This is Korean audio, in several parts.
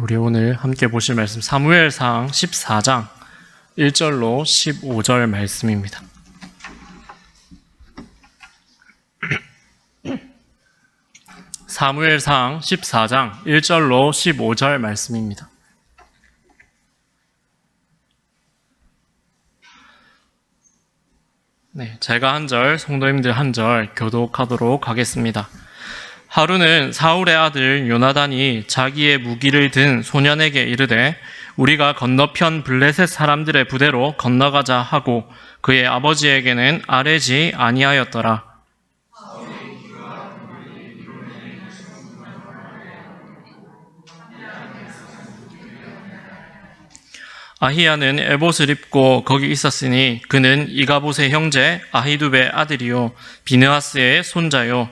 우리 오늘 함께 보실 말씀 사무엘상 14장 1절로 15절 말씀입니다. 사무엘상 14장 1절로 15절 말씀입니다. 제가 한 절, 성도님들 한 절 교독하도록 하겠습니다. 하루는 사울의 아들 요나단이 자기의 무기를 든 소년에게 이르되 우리가 건너편 블레셋 사람들의 부대로 건너가자 하고 그의 아버지에게는 아뢰지 아니하였더라. 아히야는 에봇을 입고 거기 있었으니 그는 이가봇의 형제 아히두베의 아들이요 비느하스의 손자요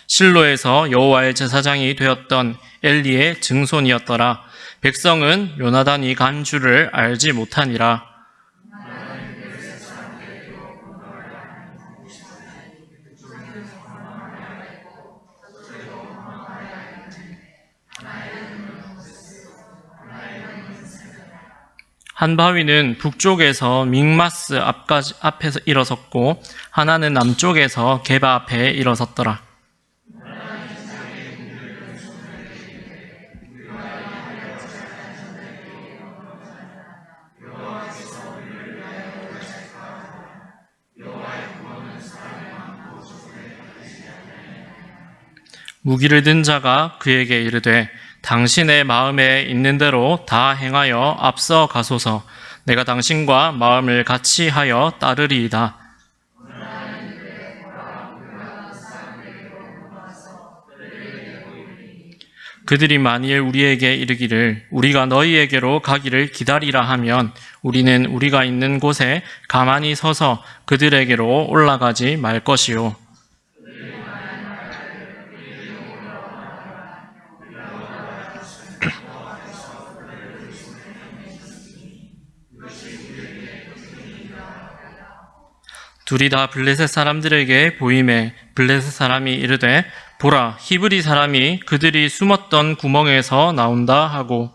실로에서 여호와의 제사장이 되었던 엘리의 증손이었더라. 백성은 요나단이 간 줄을 알지 못하니라. 한 바위는 북쪽에서 믹마스 앞에서 일어섰고 하나는 남쪽에서 게바 앞에 일어섰더라. 무기를 든 자가 그에게 이르되 당신의 마음에 있는 대로 다 행하여 앞서 가소서. 내가 당신과 마음을 같이 하여 따르리이다. 그들이 만일 우리에게 이르기를 우리가 너희에게로 가기를 기다리라 하면 우리는 우리가 있는 곳에 가만히 서서 그들에게로 올라가지 말 것이요. 둘이 다 블레셋 사람들에게 보임에 블레셋 사람이 이르되 보라 히브리 사람이 그들이 숨었던 구멍에서 나온다 하고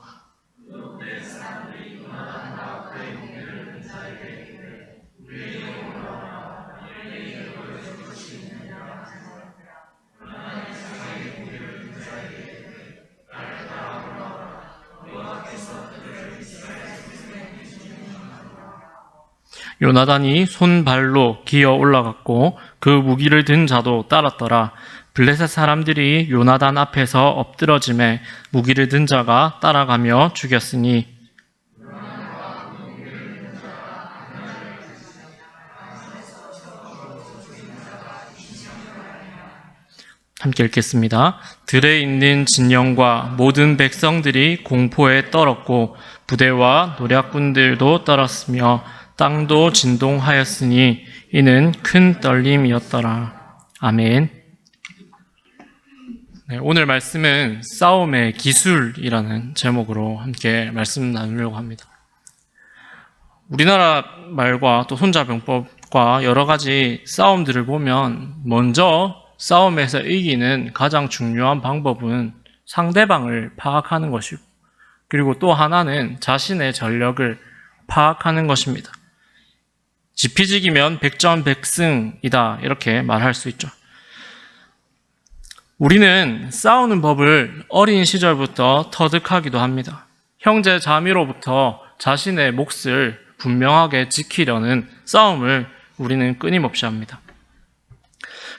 요나단이 손발로 기어 올라갔고 그 무기를 든 자도 따랐더라. 블레셋 사람들이 요나단 앞에서 엎드러짐에 무기를 든 자가 따라가며 죽였으니 함께 읽겠습니다. 들에 있는 진영과 모든 백성들이 공포에 떨었고 부대와 노략군들도 떨었으며 땅도 진동하였으니 이는 큰 떨림이었더라. 아멘. 오늘 말씀은 싸움의 기술이라는 제목으로 함께 말씀 나누려고 합니다. 우리나라 말과 또 손자병법과 여러 가지 싸움들을 보면 먼저 싸움에서 이기는 가장 중요한 방법은 상대방을 파악하는 것이고 그리고 또 하나는 자신의 전력을 파악하는 것입니다. 지피지기면 백전백승이다 이렇게 말할 수 있죠. 우리는 싸우는 법을 어린 시절부터 터득하기도 합니다. 형제 자매로부터 자신의 몫을 분명하게 지키려는 싸움을 우리는 끊임없이 합니다.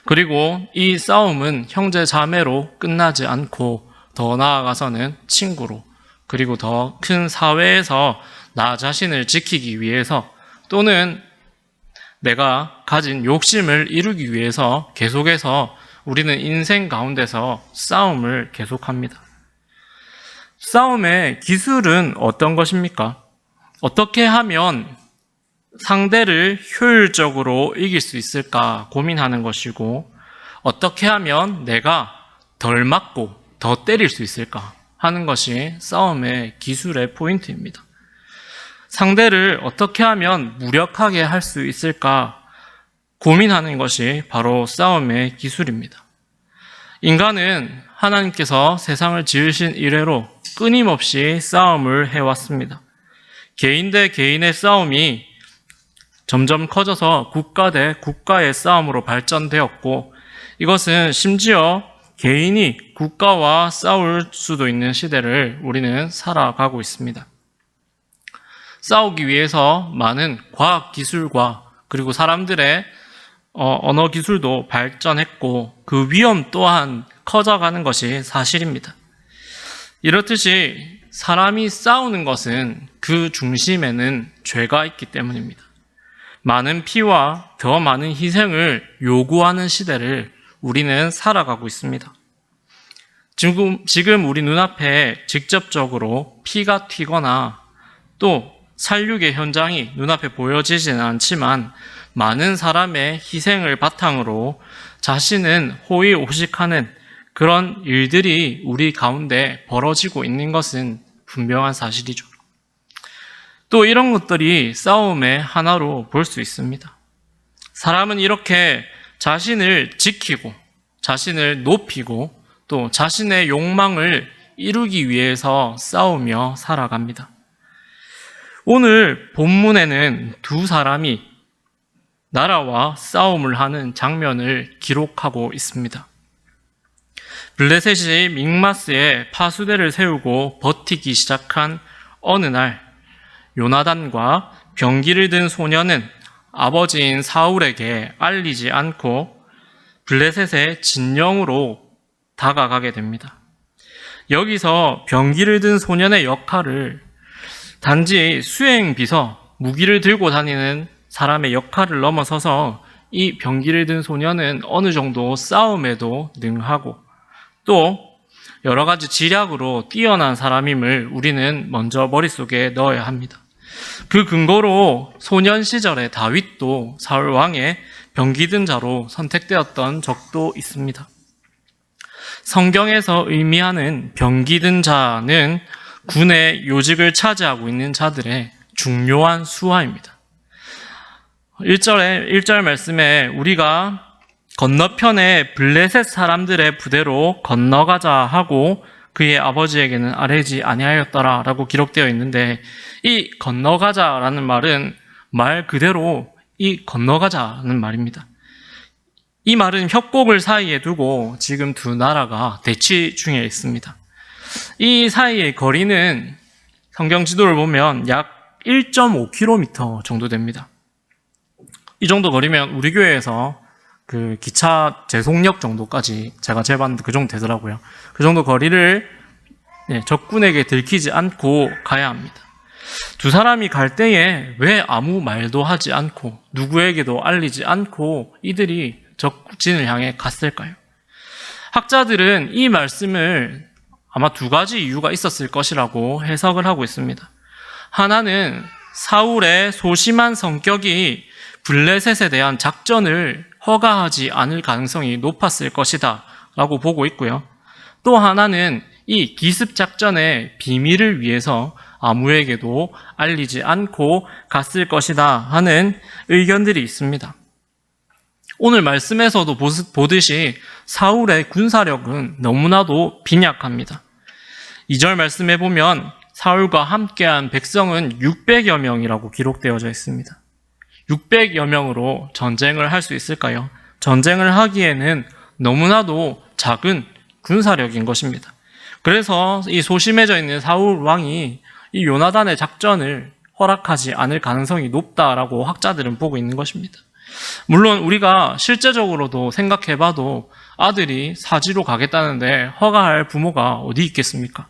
그리고 이 싸움은 형제 자매로 끝나지 않고 더 나아가서는 친구로 그리고 더 큰 사회에서 나 자신을 지키기 위해서 또는 내가 가진 욕심을 이루기 위해서 계속해서 우리는 인생 가운데서 싸움을 계속합니다. 싸움의 기술은 어떤 것입니까? 어떻게 하면 상대를 효율적으로 이길 수 있을까 고민하는 것이고 어떻게 하면 내가 덜 맞고 더 때릴 수 있을까 하는 것이 싸움의 기술의 포인트입니다. 상대를 어떻게 하면 무력하게 할 수 있을까 고민하는 것이 바로 싸움의 기술입니다. 인간은 하나님께서 세상을 지으신 이래로 끊임없이 싸움을 해왔습니다. 개인 대 개인의 싸움이 점점 커져서 국가 대 국가의 싸움으로 발전되었고, 이것은 심지어 개인이 국가와 싸울 수도 있는 시대를 우리는 살아가고 있습니다. 싸우기 위해서 많은 과학 기술과 그리고 사람들의 언어 기술도 발전했고, 그 위험 또한 커져가는 것이 사실입니다. 이렇듯이 사람이 싸우는 것은 그 중심에는 죄가 있기 때문입니다. 많은 피와 더 많은 희생을 요구하는 시대를 우리는 살아가고 있습니다. 지금 우리 눈앞에 직접적으로 피가 튀거나 또 살육의 현장이 눈앞에 보여지지는 않지만, 많은 사람의 희생을 바탕으로 자신은 호의호식하는 그런 일들이 우리 가운데 벌어지고 있는 것은 분명한 사실이죠. 또 이런 것들이 싸움의 하나로 볼 수 있습니다. 사람은 이렇게 자신을 지키고 자신을 높이고 또 자신의 욕망을 이루기 위해서 싸우며 살아갑니다. 오늘 본문에는 두 사람이 나라와 싸움을 하는 장면을 기록하고 있습니다. 블레셋이 믹마스에 파수대를 세우고 버티기 시작한 어느 날, 요나단과 병기를 든 소년은 아버지인 사울에게 알리지 않고 블레셋의 진영으로 다가가게 됩니다. 여기서 병기를 든 소년의 역할을 단지 수행비서, 무기를 들고 다니는 사람의 역할을 넘어서서 이 병기를 든 소년은 어느 정도 싸움에도 능하고 또 여러 가지 지략으로 뛰어난 사람임을 우리는 먼저 머릿속에 넣어야 합니다. 그 근거로 소년 시절의 다윗도 사울 왕의 병기 든 자로 선택되었던 적도 있습니다. 성경에서 의미하는 병기 든 자는 군의 요직을 차지하고 있는 자들의 중요한 수하입니다. 1절 말씀에 우리가 건너편에 블레셋 사람들의 부대로 건너가자 하고 그의 아버지에게는 아뢰지 아니하였더라 라고 기록되어 있는데, 이 건너가자라는 말은 말 그대로 이 건너가자는 말입니다. 이 말은 협곡을 사이에 두고 지금 두 나라가 대치 중에 있습니다. 이 사이의 거리는 성경 지도를 보면 약 1.5km 정도 됩니다. 이 정도 거리면 우리 교회에서 그 기차 제송역 정도까지 제가 재봤는데 그 정도 되더라고요. 그 정도 거리를 적군에게 들키지 않고 가야 합니다. 두 사람이 갈 때에 왜 아무 말도 하지 않고 누구에게도 알리지 않고 이들이 적진을 향해 갔을까요? 학자들은 이 말씀을 아마 두 가지 이유가 있었을 것이라고 해석을 하고 있습니다. 하나는 사울의 소심한 성격이 블레셋에 대한 작전을 허가하지 않을 가능성이 높았을 것이다 라고 보고 있고요. 또 하나는 이 기습작전의 비밀을 위해서 아무에게도 알리지 않고 갔을 것이다 하는 의견들이 있습니다. 오늘 말씀에서도 보듯이 사울의 군사력은 너무나도 빈약합니다. 2절 말씀에 보면 사울과 함께한 백성은 600여 명이라고 기록되어져 있습니다. 600여 명으로 전쟁을 할 수 있을까요? 전쟁을 하기에는 너무나도 작은 군사력인 것입니다. 그래서 이 소심해져 있는 사울 왕이 이 요나단의 작전을 허락하지 않을 가능성이 높다라고 학자들은 보고 있는 것입니다. 물론 우리가 실제적으로도 생각해봐도 아들이 사지로 가겠다는데 허가할 부모가 어디 있겠습니까?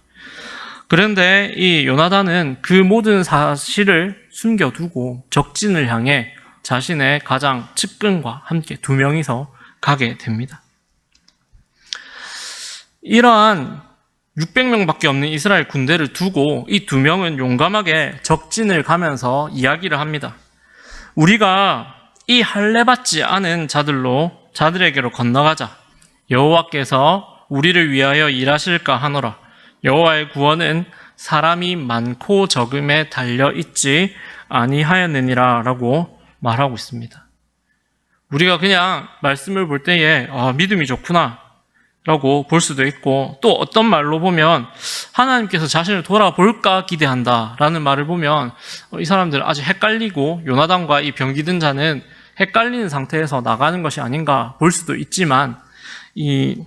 그런데 이 요나단은 그 모든 사실을 숨겨두고 적진을 향해 자신의 가장 측근과 함께 두 명이서 가게 됩니다. 이러한 600명밖에 없는 이스라엘 군대를 두고 이 두 명은 용감하게 적진을 가면서 이야기를 합니다. 우리가 이 할례받지 않은 자들에게로 건너가자. 여호와께서 우리를 위하여 일하실까 하노라. 여호와의 구원은 사람이 많고 적음에 달려 있지 아니하였느니라 라고 말하고 있습니다. 우리가 그냥 말씀을 볼 때에 믿음이 좋구나 라고 볼 수도 있고, 또 어떤 말로 보면 하나님께서 자신을 돌아볼까 기대한다라는 말을 보면 이 사람들은 아직 헷갈리고 요나단과 이 병기든 자는 헷갈리는 상태에서 나가는 것이 아닌가 볼 수도 있지만 이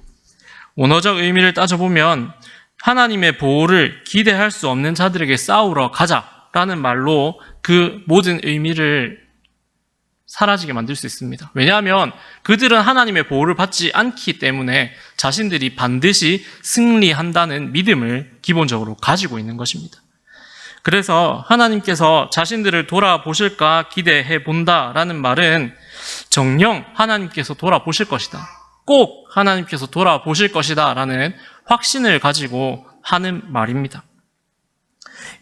원어적 의미를 따져보면 하나님의 보호를 기대할 수 없는 자들에게 싸우러 가자라는 말로 그 모든 의미를 사라지게 만들 수 있습니다. 왜냐하면 그들은 하나님의 보호를 받지 않기 때문에 자신들이 반드시 승리한다는 믿음을 기본적으로 가지고 있는 것입니다. 그래서 하나님께서 자신들을 돌아보실까 기대해 본다라는 말은 정녕 하나님께서 돌아보실 것이다. 꼭 하나님께서 돌아보실 것이다 라는 확신을 가지고 하는 말입니다.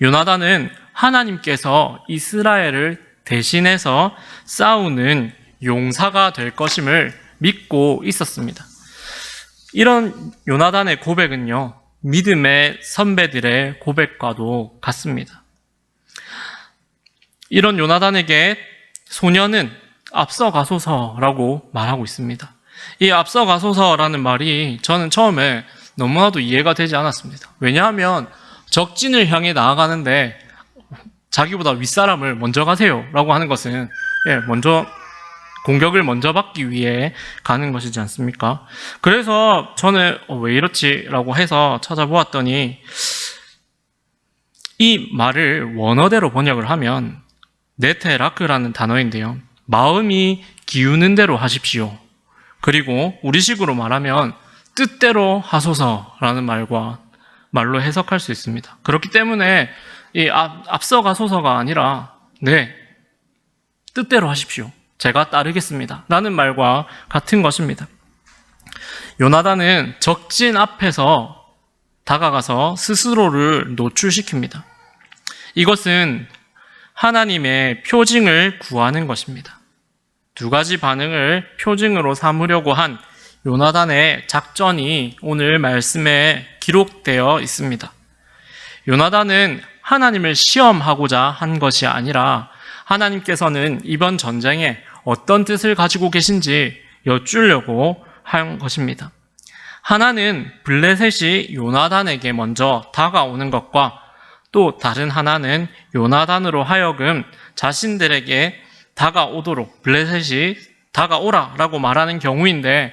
요나단은 하나님께서 이스라엘을 대신해서 싸우는 용사가 될 것임을 믿고 있었습니다. 이런 요나단의 고백은요, 믿음의 선배들의 고백과도 같습니다. 이런 요나단에게 소녀는 앞서가소서라고 말하고 있습니다. 이 앞서가소서라는 말이 저는 처음에 너무나도 이해가 되지 않았습니다. 왜냐하면 적진을 향해 나아가는데 자기보다 윗사람을 먼저 가세요 라고 하는 것은 공격을 먼저 받기 위해 가는 것이지 않습니까? 그래서 저는 왜 이렇지? 라고 해서 찾아보았더니 이 말을 원어대로 번역을 하면 네테라크라는 단어인데요. 마음이 기우는 대로 하십시오. 그리고 우리식으로 말하면 뜻대로 하소서라는 말로 해석할 수 있습니다. 그렇기 때문에 이 앞서가소서가 아니라 뜻대로 하십시오. 제가 따르겠습니다. 라는 말과 같은 것입니다. 요나단은 적진 앞에서 다가가서 스스로를 노출시킵니다. 이것은 하나님의 표징을 구하는 것입니다. 두 가지 반응을 표징으로 삼으려고 한 요나단의 작전이 오늘 말씀에 기록되어 있습니다. 요나단은 하나님을 시험하고자 한 것이 아니라 하나님께서는 이번 전쟁에 어떤 뜻을 가지고 계신지 여쭈려고 한 것입니다. 하나는 블레셋이 요나단에게 먼저 다가오는 것과 또 다른 하나는 요나단으로 하여금 자신들에게 다가오도록 블레셋이 다가오라라고 말하는 경우인데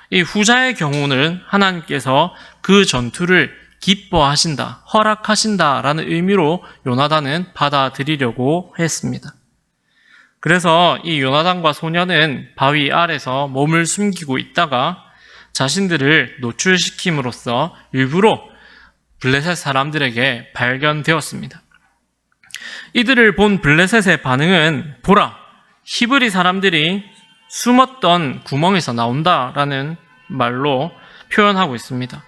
이 후자의 경우는 하나님께서 그 전투를 기뻐하신다, 허락하신다라는 의미로 요나단은 받아들이려고 했습니다. 그래서 이 요나단과 소녀는 바위 아래서 몸을 숨기고 있다가 자신들을 노출시킴으로써 일부러 블레셋 사람들에게 발견되었습니다. 이들을 본 블레셋의 반응은 보라, 히브리 사람들이 숨었던 구멍에서 나온다라는 말로 표현하고 있습니다.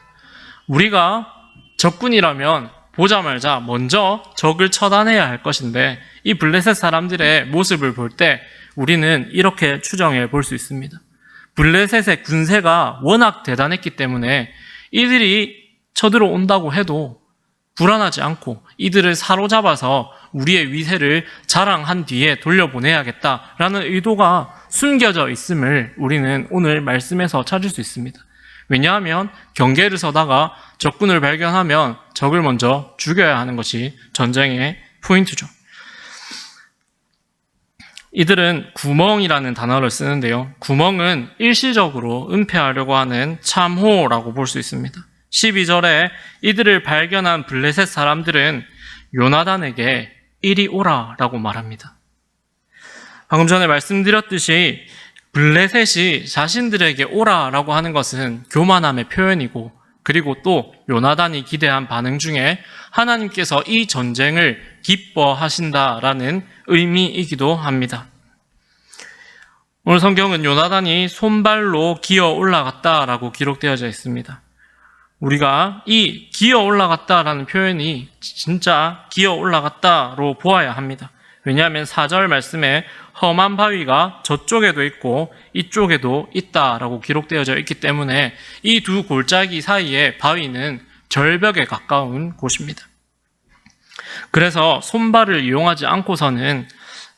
우리가 적군이라면 보자마자 먼저 적을 처단해야 할 것인데 이 블레셋 사람들의 모습을 볼 때 우리는 이렇게 추정해 볼 수 있습니다. 블레셋의 군세가 워낙 대단했기 때문에 이들이 쳐들어온다고 해도 불안하지 않고 이들을 사로잡아서 우리의 위세를 자랑한 뒤에 돌려보내야겠다라는 의도가 숨겨져 있음을 우리는 오늘 말씀에서 찾을 수 있습니다. 왜냐하면 경계를 서다가 적군을 발견하면 적을 먼저 죽여야 하는 것이 전쟁의 포인트죠. 이들은 구멍이라는 단어를 쓰는데요. 구멍은 일시적으로 은폐하려고 하는 참호라고 볼 수 있습니다. 12절에 이들을 발견한 블레셋 사람들은 요나단에게 이리 오라라고 말합니다. 방금 전에 말씀드렸듯이 블레셋이 자신들에게 오라라고 하는 것은 교만함의 표현이고 그리고 또 요나단이 기대한 반응 중에 하나님께서 이 전쟁을 기뻐하신다라는 의미이기도 합니다. 오늘 성경은 요나단이 손발로 기어 올라갔다라고 기록되어져 있습니다. 우리가 이 기어 올라갔다라는 표현이 진짜 기어 올라갔다로 보아야 합니다. 왜냐하면 4절 말씀에 험한 바위가 저쪽에도 있고 이쪽에도 있다라고 기록되어져 있기 때문에 이 두 골짜기 사이에 바위는 절벽에 가까운 곳입니다. 그래서 손발을 이용하지 않고서는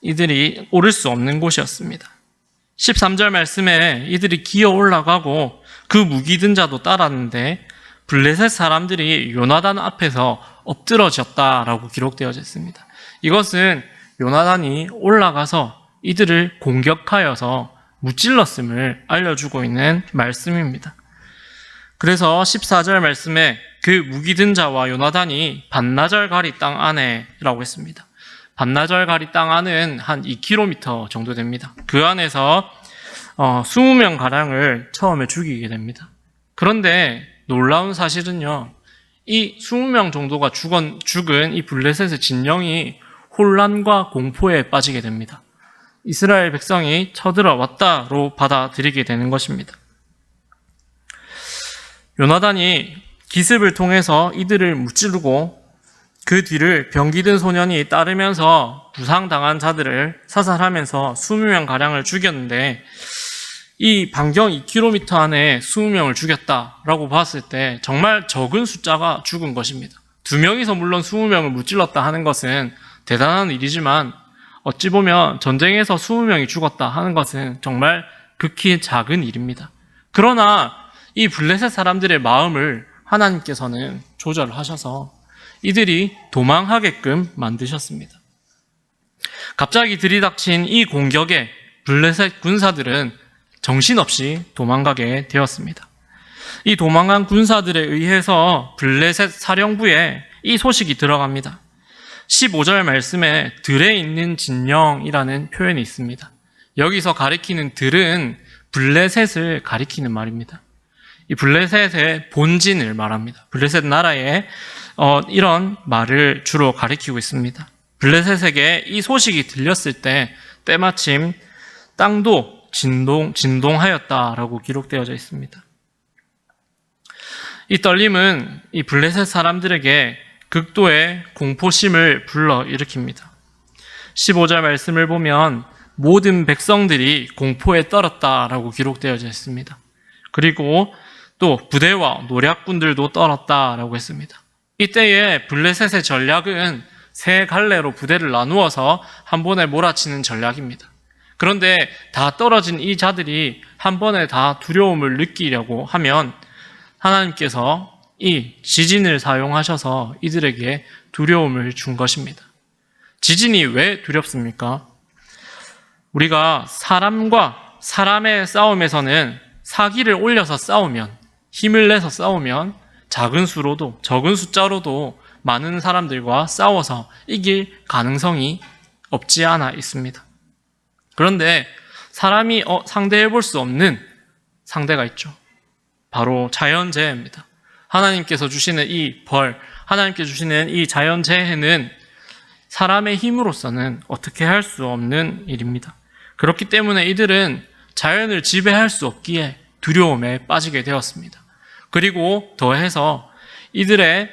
이들이 오를 수 없는 곳이었습니다. 13절 말씀에 이들이 기어 올라가고 그 무기든 자도 따랐는데 블레셋 사람들이 요나단 앞에서 엎드러졌다라고 기록되어져 있습니다. 이것은 요나단이 올라가서 이들을 공격하여서 무찔렀음을 알려주고 있는 말씀입니다. 그래서 14절 말씀에 그 무기 든 자와 요나단이 반나절 가리 땅 안에라고 했습니다. 반나절 가리 땅 안은 한 2km 정도 됩니다. 그 안에서 20명 가량을 처음에 죽이게 됩니다. 그런데 놀라운 사실은요, 이 20명 정도가 죽은 이 블레셋의 진영이 혼란과 공포에 빠지게 됩니다. 이스라엘 백성이 쳐들어왔다로 받아들이게 되는 것입니다. 요나단이 기습을 통해서 이들을 무찌르고 그 뒤를 병기 든 소년이 따르면서 부상당한 자들을 사살하면서 20명가량을 죽였는데, 이 반경 2km 안에 20명을 죽였다라고 봤을 때 정말 적은 숫자가 죽은 것입니다. 2명이서 물론 20명을 무찔렀다 하는 것은 대단한 일이지만, 어찌 보면 전쟁에서 20명이 죽었다 하는 것은 정말 극히 작은 일입니다. 그러나 이 블레셋 사람들의 마음을 하나님께서는 조절하셔서 이들이 도망하게끔 만드셨습니다. 갑자기 들이닥친 이 공격에 블레셋 군사들은 정신없이 도망가게 되었습니다. 이 도망간 군사들에 의해서 블레셋 사령부에 이 소식이 들어갑니다. 15절 말씀에 들에 있는 진영이라는 표현이 있습니다. 여기서 가리키는 들은 블레셋을 가리키는 말입니다. 이 블레셋의 본진을 말합니다. 블레셋 나라의 이런 말을 주로 가리키고 있습니다. 블레셋에게 이 소식이 들렸을 때 때마침 땅도 진동하였다라고 기록되어져 있습니다. 이 떨림은 이 블레셋 사람들에게 극도의 공포심을 불러일으킵니다. 15절 말씀을 보면 모든 백성들이 공포에 떨었다라고 기록되어져 있습니다. 그리고 또 부대와 노략군들도 떨었다라고 했습니다. 이때에 블레셋의 전략은 세 갈래로 부대를 나누어서 한 번에 몰아치는 전략입니다. 그런데 다 떨어진 이 자들이 한 번에 다 두려움을 느끼려고 하면 하나님께서 이 지진을 사용하셔서 이들에게 두려움을 준 것입니다. 지진이 왜 두렵습니까? 우리가 사람과 사람의 싸움에서는 사기를 올려서 싸우면, 힘을 내서 싸우면 작은 수로도, 적은 숫자로도 많은 사람들과 싸워서 이길 가능성이 없지 않아 있습니다. 그런데 사람이 상대해 볼 수 없는 상대가 있죠. 바로 자연재해입니다. 하나님께서 주시는 이 벌, 하나님께서 주시는 이 자연재해는 사람의 힘으로서는 어떻게 할 수 없는 일입니다. 그렇기 때문에 이들은 자연을 지배할 수 없기에 두려움에 빠지게 되었습니다. 그리고 더해서 이들의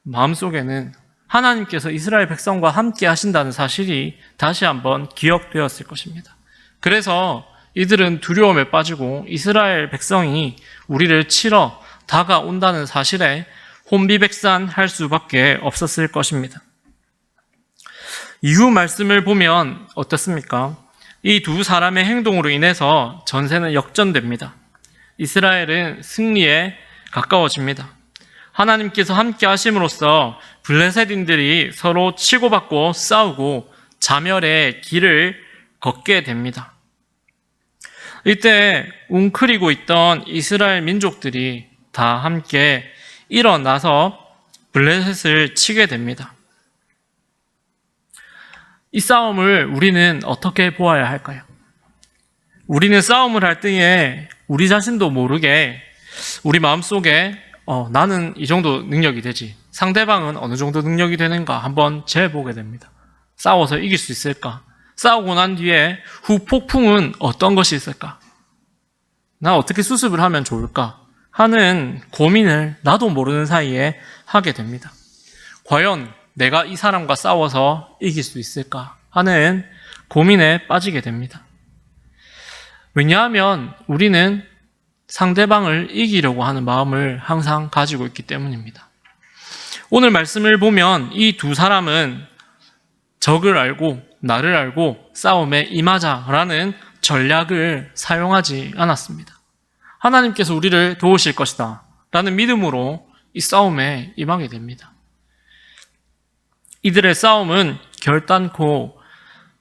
마음속에는 하나님께서 이스라엘 백성과 함께 하신다는 사실이 다시 한번 기억되었을 것입니다. 그래서 이들은 두려움에 빠지고 이스라엘 백성이 우리를 치러 다가온다는 사실에 혼비백산할 수밖에 없었을 것입니다. 이후 말씀을 보면 어떻습니까? 이 두 사람의 행동으로 인해서 전세는 역전됩니다. 이스라엘은 승리에 가까워집니다. 하나님께서 함께 하심으로써 블레셋인들이 서로 치고받고 싸우고 자멸의 길을 걷게 됩니다. 이때 웅크리고 있던 이스라엘 민족들이 다 함께 일어나서 블레셋을 치게 됩니다. 이 싸움을 우리는 어떻게 보아야 할까요? 우리는 싸움을 할 때에 우리 자신도 모르게 우리 마음속에 나는 이 정도 능력이 되지, 상대방은 어느 정도 능력이 되는가 한번 재보게 됩니다. 싸워서 이길 수 있을까? 싸우고 난 뒤에 후폭풍은 어떤 것이 있을까? 나 어떻게 수습을 하면 좋을까? 하는 고민을 나도 모르는 사이에 하게 됩니다. 과연 내가 이 사람과 싸워서 이길 수 있을까 하는 고민에 빠지게 됩니다. 왜냐하면 우리는 상대방을 이기려고 하는 마음을 항상 가지고 있기 때문입니다. 오늘 말씀을 보면 이 두 사람은 적을 알고 나를 알고 싸움에 임하자라는 전략을 사용하지 않았습니다. 하나님께서 우리를 도우실 것이다 라는 믿음으로 이 싸움에 임하게 됩니다. 이들의 싸움은 결단코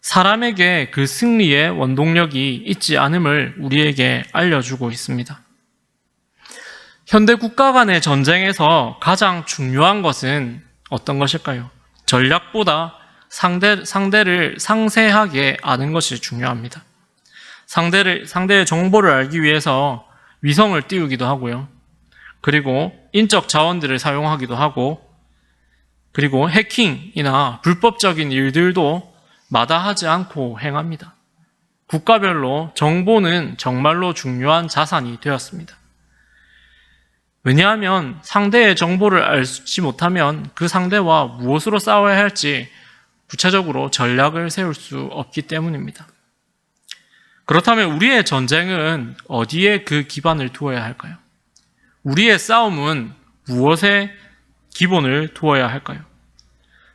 사람에게 그 승리의 원동력이 있지 않음을 우리에게 알려주고 있습니다. 현대 국가 간의 전쟁에서 가장 중요한 것은 어떤 것일까요? 전략보다 상대를 상세하게 아는 것이 중요합니다. 상대의 정보를 알기 위해서 위성을 띄우기도 하고요. 그리고 인적 자원들을 사용하기도 하고, 그리고 해킹이나 불법적인 일들도 마다하지 않고 행합니다. 국가별로 정보는 정말로 중요한 자산이 되었습니다. 왜냐하면 상대의 정보를 알지 못하면 그 상대와 무엇으로 싸워야 할지 구체적으로 전략을 세울 수 없기 때문입니다. 그렇다면 우리의 전쟁은 어디에 그 기반을 두어야 할까요? 우리의 싸움은 무엇에 기본을 두어야 할까요?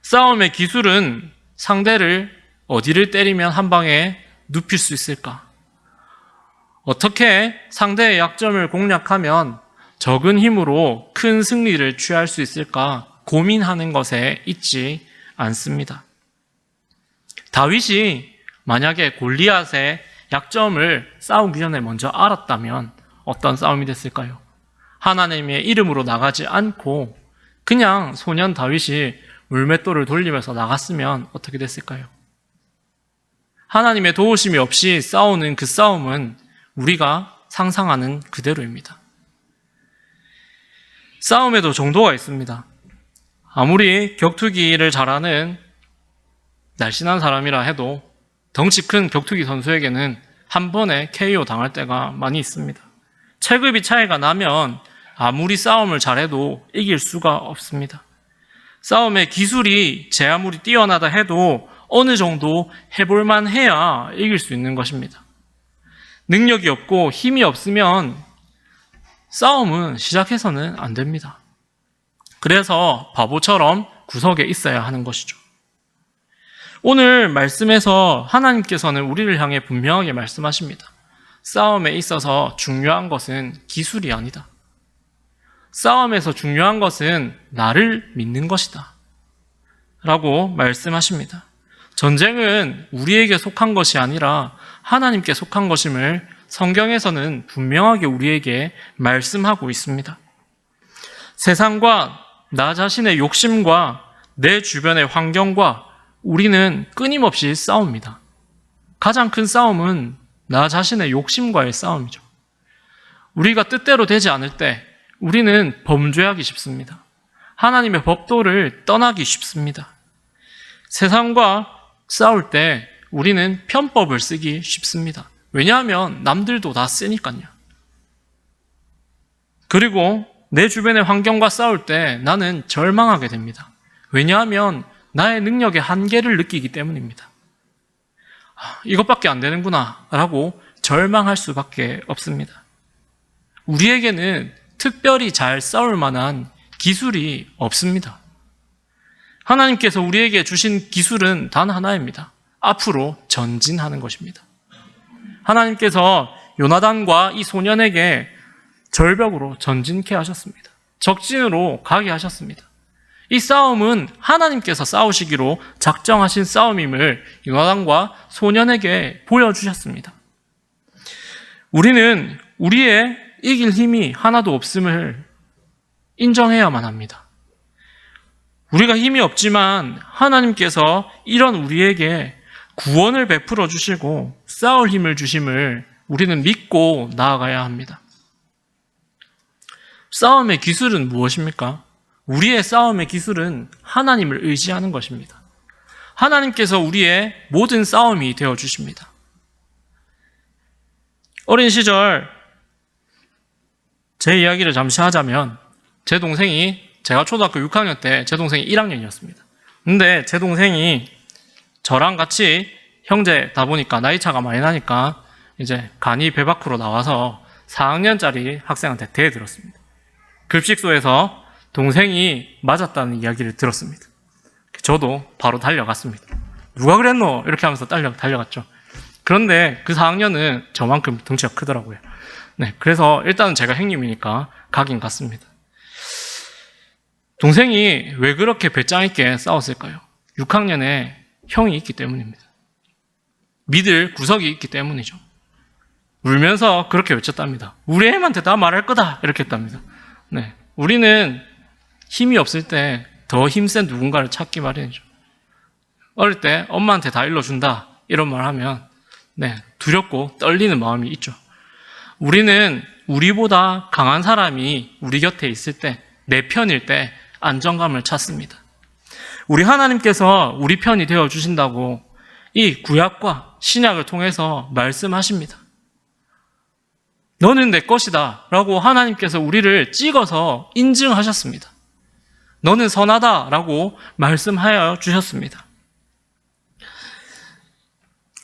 싸움의 기술은 상대를 어디를 때리면 한 방에 눕힐 수 있을까? 어떻게 상대의 약점을 공략하면 적은 힘으로 큰 승리를 취할 수 있을까 고민하는 것에 있지 않습니다. 다윗이 만약에 골리앗의 약점을 싸우기 전에 먼저 알았다면 어떤 싸움이 됐을까요? 하나님의 이름으로 나가지 않고 그냥 소년 다윗이 물맷돌을 돌리면서 나갔으면 어떻게 됐을까요? 하나님의 도우심이 없이 싸우는 그 싸움은 우리가 상상하는 그대로입니다. 싸움에도 정도가 있습니다. 아무리 격투기를 잘하는 날씬한 사람이라 해도 덩치 큰 격투기 선수에게는 한 번에 KO 당할 때가 많이 있습니다. 체급이 차이가 나면 아무리 싸움을 잘해도 이길 수가 없습니다. 싸움의 기술이 제 아무리 뛰어나다 해도 어느 정도 해볼만 해야 이길 수 있는 것입니다. 능력이 없고 힘이 없으면 싸움은 시작해서는 안 됩니다. 그래서 바보처럼 구석에 있어야 하는 것이죠. 오늘 말씀에서 하나님께서는 우리를 향해 분명하게 말씀하십니다. 싸움에 있어서 중요한 것은 기술이 아니다. 싸움에서 중요한 것은 나를 믿는 것이다. 라고 말씀하십니다. 전쟁은 우리에게 속한 것이 아니라 하나님께 속한 것임을 성경에서는 분명하게 우리에게 말씀하고 있습니다. 세상과 나 자신의 욕심과 내 주변의 환경과 우리는 끊임없이 싸웁니다. 가장 큰 싸움은 나 자신의 욕심과의 싸움이죠. 우리가 뜻대로 되지 않을 때 우리는 범죄하기 쉽습니다. 하나님의 법도를 떠나기 쉽습니다. 세상과 싸울 때 우리는 편법을 쓰기 쉽습니다. 왜냐하면 남들도 다 쓰니까요. 그리고 내 주변의 환경과 싸울 때 나는 절망하게 됩니다. 왜냐하면 나의 능력의 한계를 느끼기 때문입니다. 이것밖에 안 되는구나 라고 절망할 수밖에 없습니다. 우리에게는 특별히 잘 싸울 만한 기술이 없습니다. 하나님께서 우리에게 주신 기술은 단 하나입니다. 앞으로 전진하는 것입니다. 하나님께서 요나단과 이 소년에게 절벽으로 전진케 하셨습니다. 적진으로 가게 하셨습니다. 이 싸움은 하나님께서 싸우시기로 작정하신 싸움임을 요나단과 소년에게 보여주셨습니다. 우리는 우리의 이길 힘이 하나도 없음을 인정해야만 합니다. 우리가 힘이 없지만 하나님께서 이런 우리에게 구원을 베풀어 주시고 싸울 힘을 주심을 우리는 믿고 나아가야 합니다. 싸움의 기술은 무엇입니까? 우리의 싸움의 기술은 하나님을 의지하는 것입니다. 하나님께서 우리의 모든 싸움이 되어 주십니다. 어린 시절 제 이야기를 잠시 하자면 제가 초등학교 6학년 때 제 동생이 1학년이었습니다. 근데 제 동생이 저랑 같이 형제다 보니까 나이 차가 많이 나니까 이제 간이 배 밖으로 나와서 4학년짜리 학생한테 대들었습니다. 급식소에서 동생이 맞았다는 이야기를 들었습니다. 저도 바로 달려갔습니다. 누가 그랬노? 이렇게 하면서 달려갔죠. 그런데 그 4학년은 저만큼 덩치가 크더라고요. 네, 그래서 일단은 제가 형님이니까 가긴 갔습니다. 동생이 왜 그렇게 배짱 있게 싸웠을까요? 6학년에 형이 있기 때문입니다. 믿을 구석이 있기 때문이죠. 울면서 그렇게 외쳤답니다. 우리 애한테 다 말할 거다 이렇게 했답니다. 네, 우리는 힘이 없을 때 더 힘센 누군가를 찾기 마련이죠. 어릴 때 엄마한테 다 일러준다 이런 말 하면 두렵고 떨리는 마음이 있죠. 우리는 우리보다 강한 사람이 우리 곁에 있을 때, 내 편일 때 안정감을 찾습니다. 우리 하나님께서 우리 편이 되어주신다고 이 구약과 신약을 통해서 말씀하십니다. 너는 내 것이다 라고 하나님께서 우리를 찍어서 인증하셨습니다. 너는 선하다 라고 말씀하여 주셨습니다.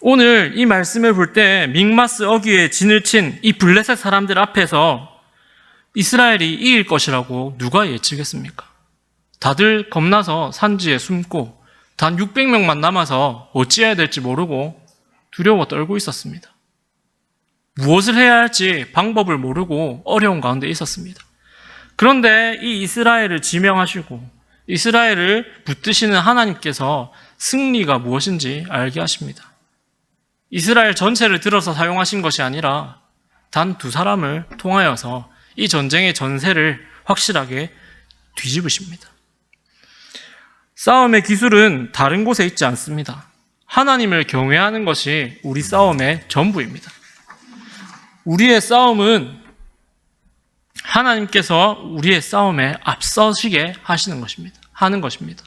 오늘 이 말씀을 볼 때 믹마스 어귀에 진을 친 이 블레셋 사람들 앞에서 이스라엘이 이길 것이라고 누가 예측했습니까? 다들 겁나서 산지에 숨고 단 600명만 남아서 어찌해야 될지 모르고 두려워 떨고 있었습니다. 무엇을 해야 할지 방법을 모르고 어려운 가운데 있었습니다. 그런데 이 이스라엘을 지명하시고 이스라엘을 붙드시는 하나님께서 승리가 무엇인지 알게 하십니다. 이스라엘 전체를 들어서 사용하신 것이 아니라 단 2사람을 통하여서 이 전쟁의 전세를 확실하게 뒤집으십니다. 싸움의 기술은 다른 곳에 있지 않습니다. 하나님을 경외하는 것이 우리 싸움의 전부입니다. 우리의 싸움은 하나님께서 우리의 싸움에 앞서시게 하는 것입니다.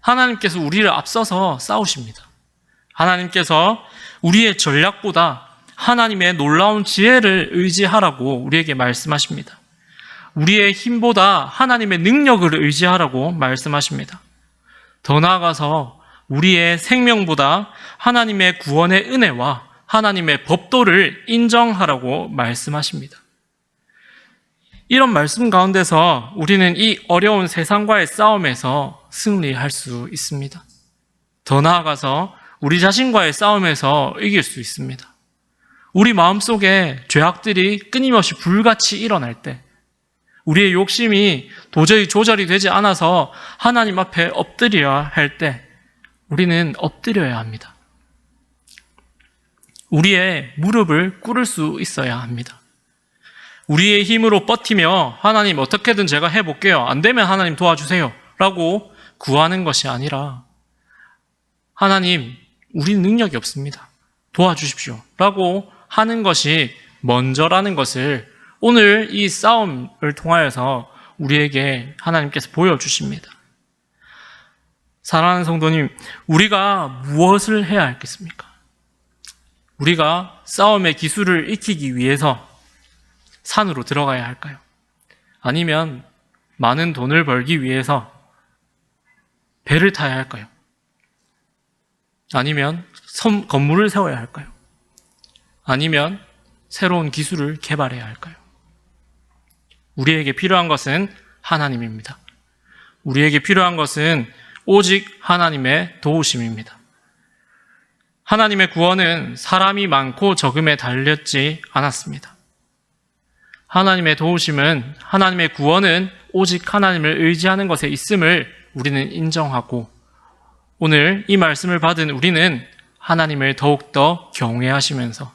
하나님께서 우리를 앞서서 싸우십니다. 하나님께서 우리의 전략보다 하나님의 놀라운 지혜를 의지하라고 우리에게 말씀하십니다. 우리의 힘보다 하나님의 능력을 의지하라고 말씀하십니다. 더 나아가서 우리의 생명보다 하나님의 구원의 은혜와 하나님의 법도를 인정하라고 말씀하십니다. 이런 말씀 가운데서 우리는 이 어려운 세상과의 싸움에서 승리할 수 있습니다. 더 나아가서 우리 자신과의 싸움에서 이길 수 있습니다. 우리 마음속에 죄악들이 끊임없이 불같이 일어날 때, 우리의 욕심이 도저히 조절이 되지 않아서 하나님 앞에 엎드려야 할 때 우리는 엎드려야 합니다. 우리의 무릎을 꿇을 수 있어야 합니다. 우리의 힘으로 버티며 하나님 어떻게든 제가 해볼게요. 안 되면 하나님 도와주세요 라고 구하는 것이 아니라 하나님 우리는 능력이 없습니다. 도와주십시오 라고 하는 것이 먼저라는 것을 오늘 이 싸움을 통하여서 우리에게 하나님께서 보여주십니다. 사랑하는 성도님, 우리가 무엇을 해야 하겠습니까? 우리가 싸움의 기술을 익히기 위해서 산으로 들어가야 할까요? 아니면 많은 돈을 벌기 위해서 배를 타야 할까요? 아니면 건물을 세워야 할까요? 아니면 새로운 기술을 개발해야 할까요? 우리에게 필요한 것은 하나님입니다. 우리에게 필요한 것은 오직 하나님의 도우심입니다. 하나님의 구원은 사람이 많고 적음에 달렸지 않았습니다. 하나님의 도우심은, 하나님의 구원은 오직 하나님을 의지하는 것에 있음을 우리는 인정하고, 오늘 이 말씀을 받은 우리는 하나님을 더욱더 경외하시면서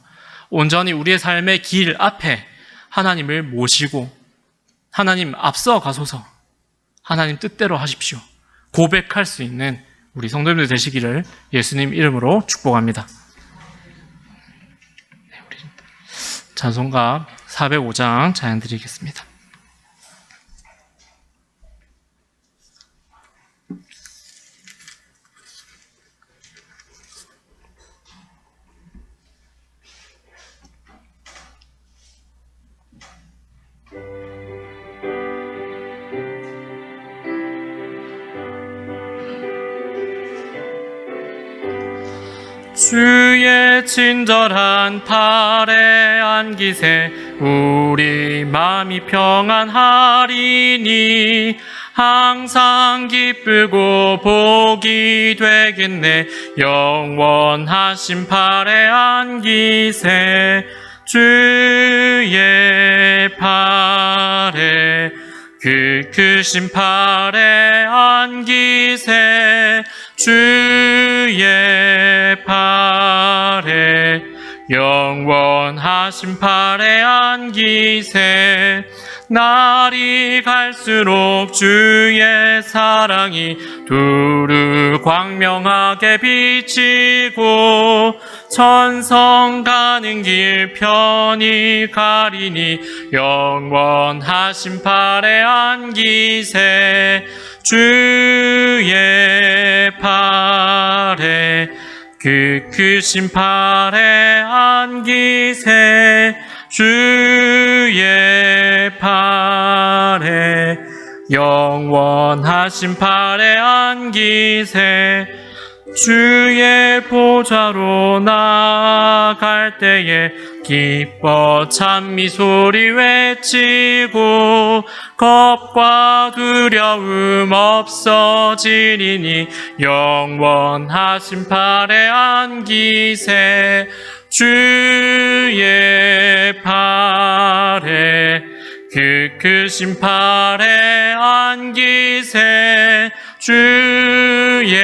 온전히 우리의 삶의 길 앞에 하나님을 모시고 하나님 앞서 가소서, 하나님 뜻대로 하십시오 고백할 수 있는 우리 성도님들 되시기를 예수님 이름으로 축복합니다. 우리 찬송가 405장 찬양 드리겠습니다. 주의 친절한 팔에 안기세 우리 마음이 평안하리니 항상 기쁘고 복이 되겠네 영원하신 팔에 안기세 주의 팔에 그 크신 팔에 안기세 주의 팔에 영원하신 팔에 안기세 날이 갈수록 주의 사랑이 두루 광명하게 비치고 천성 가는 길 편히 가리니 영원하신 팔에 안기세 주의 팔에 그 크신 팔에 안기세 주의 팔에 영원하신 팔에 안기세 주의 보좌로 나아갈 때에 기뻐 찬미 소리 외치고 겁과 두려움 없어지리니 영원하신 팔에 안기세 주의 팔에 그 크신 팔에 안기세 주의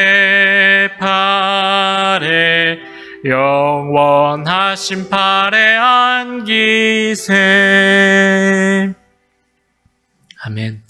팔에 영원하신 팔에 안기세. 아멘.